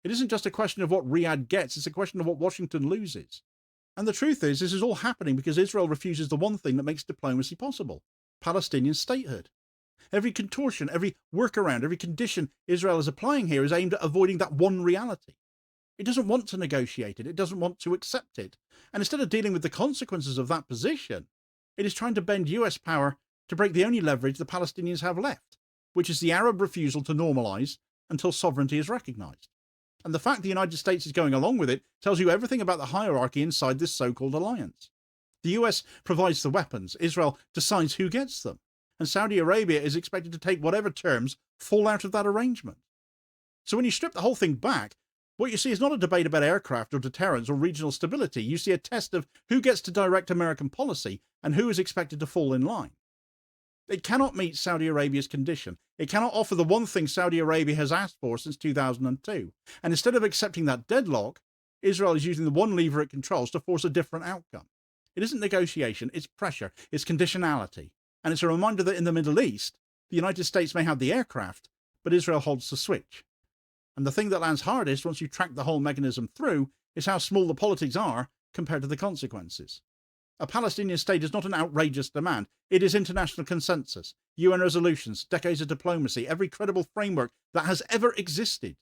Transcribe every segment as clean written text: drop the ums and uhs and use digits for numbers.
It isn't just a question of what Riyadh gets, it's a question of what Washington loses. And the truth is, this is all happening because Israel refuses the one thing that makes diplomacy possible: Palestinian statehood. Every contortion, every workaround, every condition Israel is applying here is aimed at avoiding that one reality. It doesn't want to negotiate it. It doesn't want to accept it. And instead of dealing with the consequences of that position, it is trying to bend US power to break the only leverage the Palestinians have left, which is the Arab refusal to normalize until sovereignty is recognized. And the fact the United States is going along with it tells you everything about the hierarchy inside this so-called alliance. The US provides the weapons, Israel decides who gets them, and Saudi Arabia is expected to take whatever terms fall out of that arrangement. So when you strip the whole thing back, what you see is not a debate about aircraft or deterrence or regional stability. You see a test of who gets to direct American policy and who is expected to fall in line. It cannot meet Saudi Arabia's condition. It cannot offer the one thing Saudi Arabia has asked for since 2002. And instead of accepting that deadlock, Israel is using the one lever it controls to force a different outcome. It isn't negotiation, it's pressure, it's conditionality. And it's a reminder that in the Middle East, the United States may have the aircraft, but Israel holds the switch. And the thing that lands hardest once you track the whole mechanism through is how small the politics are compared to the consequences. A Palestinian state is not an outrageous demand. It is international consensus, UN resolutions, decades of diplomacy, every credible framework that has ever existed.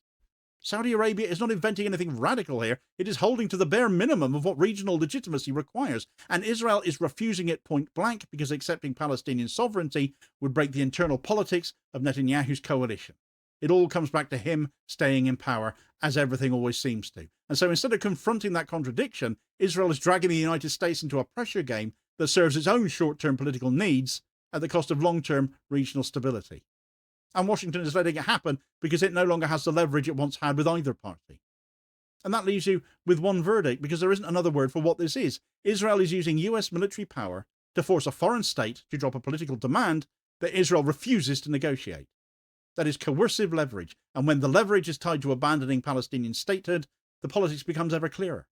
Saudi Arabia is not inventing anything radical here. It is holding to the bare minimum of what regional legitimacy requires. And Israel is refusing it point blank because accepting Palestinian sovereignty would break the internal politics of Netanyahu's coalition. It all comes back to him staying in power, as everything always seems to. And so instead of confronting that contradiction, Israel is dragging the United States into a pressure game that serves its own short-term political needs at the cost of long-term regional stability. And Washington is letting it happen because it no longer has the leverage it once had with either party. And that leaves you with one verdict, because there isn't another word for what this is. Israel is using US military power to force a foreign state to drop a political demand that Israel refuses to negotiate. That is coercive leverage, and when the leverage is tied to abandoning Palestinian statehood, the politics becomes ever clearer.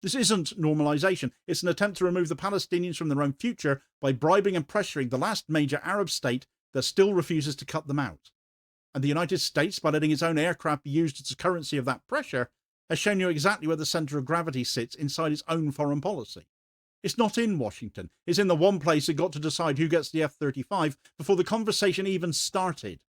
This isn't normalization. It's an attempt to remove the Palestinians from their own future by bribing and pressuring the last major Arab state that still refuses to cut them out. And the United States, by letting its own aircraft be used as a currency of that pressure, has shown you exactly where the centre of gravity sits inside its own foreign policy. It's not in Washington. It's in the one place it got to decide who gets the F-35 before the conversation even started.